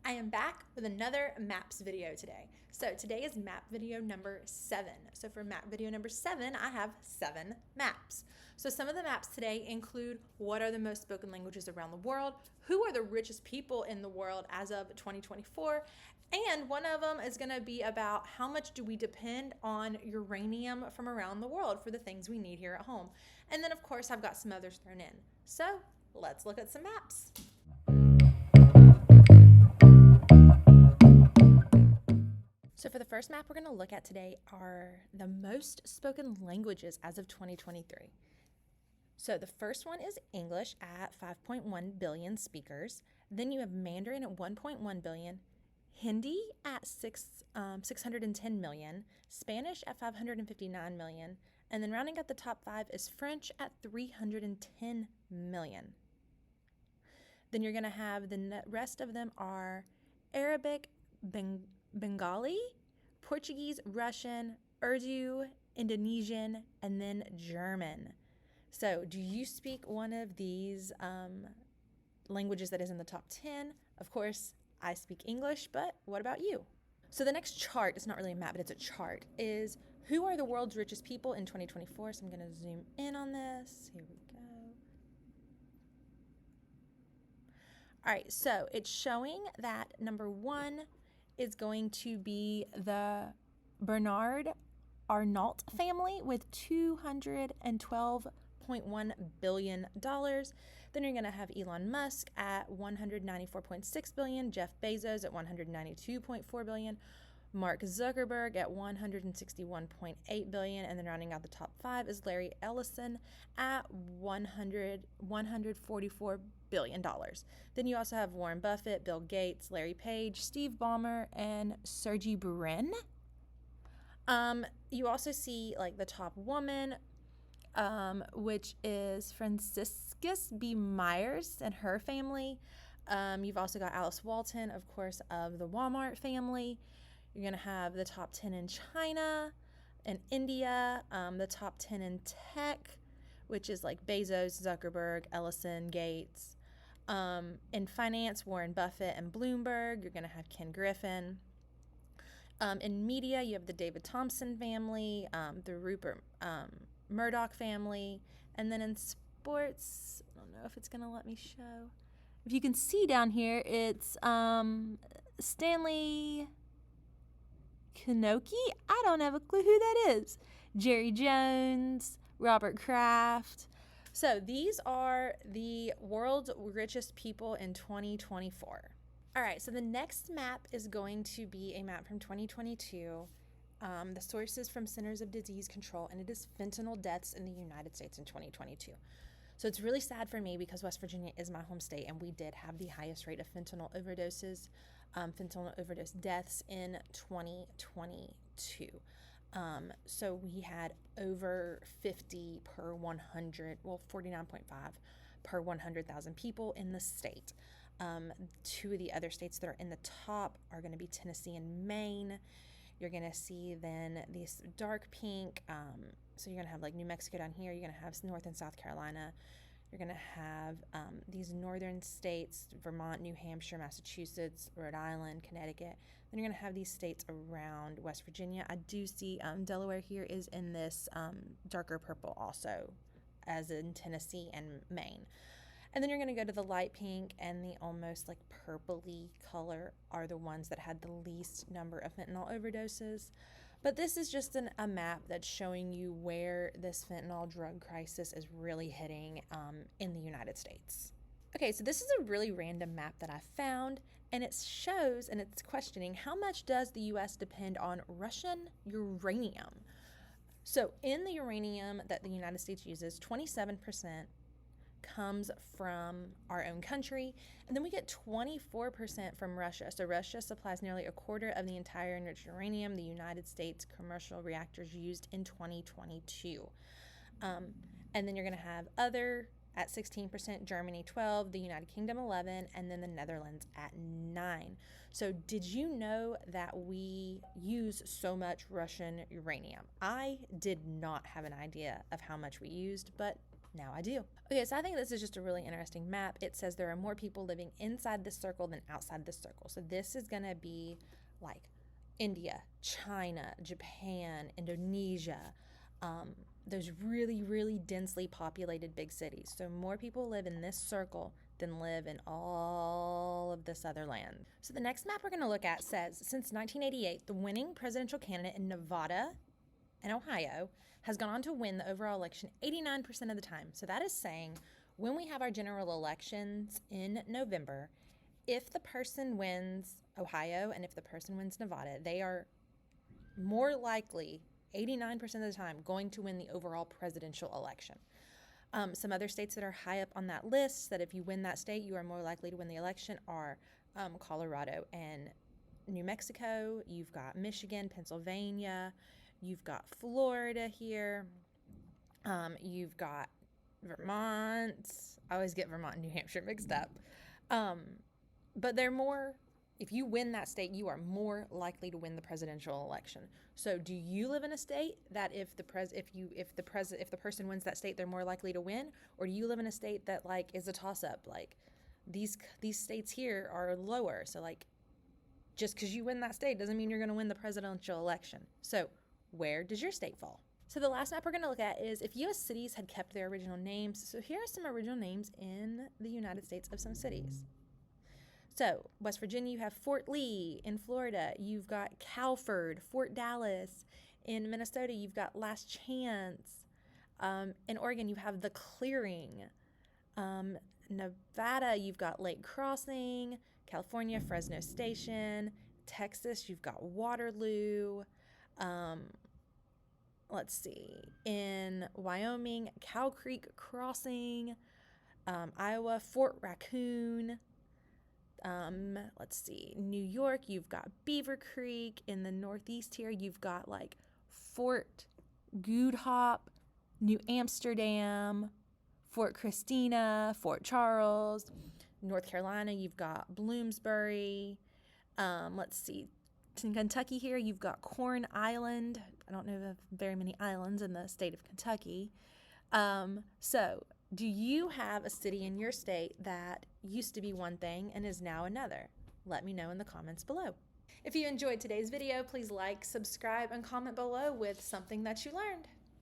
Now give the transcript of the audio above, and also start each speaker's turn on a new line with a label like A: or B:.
A: I am back with another maps video today. So today is map video number 7. So for map video number 7, I have 7 maps. So some of the maps today include what are the most spoken languages around the world, who are the richest people in the world as of 2024, and one of them is going to be about how much do we depend on uranium from around the world for the things we need here at home. And then of course I've got some others thrown in. So let's look at some maps. So for the first map we're going to look at today are the most spoken languages as of 2023. So the first one is English at 5.1 billion speakers. Then you have Mandarin at 1.1 billion, Hindi at 610 million, Spanish at 559 million, and then rounding out the top 5 is French at 310 million. Then you're going to have the rest of them are Arabic, Bengali, Portuguese, Russian, Urdu, Indonesian, and then German. So do you speak one of these languages that is in the top 10? Of course, I speak English, but what about you? So the next chart, it's not really a map, but it's a chart, is who are the world's richest people in 2024? So I'm going to zoom in on this. Here we go. All right, so it's showing that number 1 is going to be the Bernard Arnault family with $212.1 billion. Then you're going to have Elon Musk at $194.6 billion, Jeff Bezos at $192.4 billion, Mark Zuckerberg at $161.8 billion, and then rounding out the top 5 is Larry Ellison at $144 billion. Then you also have Warren Buffett, Bill Gates, Larry Page, Steve Ballmer, and Sergey Brin. You also see like the top woman, which is Franciscus B. Myers and her family. You've also got Alice Walton, of course, of the Walmart family. You're going to have the top 10 in China and India, the top 10 in tech, which is like Bezos, Zuckerberg, Ellison, Gates. In finance, Warren Buffett and Bloomberg. You're going to have Ken Griffin. In media, you have the David Thompson family, the Rupert Murdoch family. And then in sports, I don't know if it's going to let me show. If you can see down here, it's Stanley Kanoki. I don't have a clue who that is. Jerry Jones, Robert Kraft. So these are the world's richest people in 2024. All right, so the next map is going to be a map from 2022. The source is from Centers of Disease Control, and it is fentanyl deaths in the United States in 2022. So it's really sad for me because West Virginia is my home state, and we did have the highest rate of fentanyl overdoses, fentanyl overdose deaths in 2022. So we had over 50 per 100, well, 49.5 per 100,000 people in the state. 2 of the other states that are in the top are going to be Tennessee and Maine. You're going to see then these dark pink. So you're going to have like New Mexico down here. You're going to have North and South Carolina. You're going to have these northern states, Vermont, New Hampshire, Massachusetts, Rhode Island, Connecticut. Then you're going to have these states around West Virginia. I do see Delaware here is in this darker purple also, as in Tennessee and Maine. And then you're going to go to the light pink and the almost like purpley color are the ones that had the least number of fentanyl overdoses. But this is just a map that's showing you where this fentanyl drug crisis is really hitting in the United States. Okay, so this is a really random map that I found, and it shows and it's questioning how much does the U.S. depend on Russian uranium? So in the uranium that the United States uses, 27% comes from our own country, and then we get 24% from Russia. So Russia supplies nearly a quarter of the entire enriched uranium the United States commercial reactors used in 2022. And then you're going to have other at 16%, Germany 12%, the United Kingdom 11%, and then the Netherlands at 9%. So did you know that we use so much Russian uranium? I did not have an idea of how much we used, but Now I do. Okay, so I think this is just a really interesting map. It says there are more people living inside this circle than outside this circle. So this is going to be like India, China, Japan, Indonesia, those really, really densely populated big cities. So more people live in this circle than live in all of this other land. So the next map we're going to look at says, since 1988, the winning presidential candidate in Nevada and Ohio has gone on to win the overall election 89% of the time. So that is saying when we have our general elections in November, if the person wins Ohio and if the person wins Nevada, they are more likely, 89% of the time, going to win the overall presidential election. Some other states that are high up on that list, that if you win that state, you are more likely to win the election, are Colorado and New Mexico. You've got Michigan, Pennsylvania. You've got Florida here. You've got Vermont. I always get Vermont and New Hampshire mixed up. But they're more, if you win that state, you are more likely to win the presidential election. So do you live in a state that if the person wins that state, they're more likely to win? Or do you live in a state that like is a toss-up? Like these states here are lower. So like just because you win that state doesn't mean you're going to win the presidential election. So where does your state fall? So the last map we're going to look at is if U.S. cities had kept their original names. So here are some original names in the United States of some cities. So West Virginia, you have Fort Lee. In Florida, you've got Calford, Fort Dallas. In Minnesota, you've got Last Chance. In Oregon, you have The Clearing. Nevada, you've got Lake Crossing. California, Fresno Station. Texas, you've got Waterloo. Let's see. In Wyoming, Cow Creek Crossing. Iowa, Fort Raccoon. Let's see, New York, you've got Beaver Creek. In the Northeast here, you've got like Fort Goodhop, New Amsterdam, Fort Christina, Fort Charles. North Carolina, you've got Bloomsbury. Let's see, in Kentucky here, you've got Corn Island. I don't know of very many islands in the state of Kentucky. So do you have a city in your state that used to be one thing and is now another? Let me know in the comments below. If you enjoyed today's video, please like, subscribe, and comment below with something that you learned.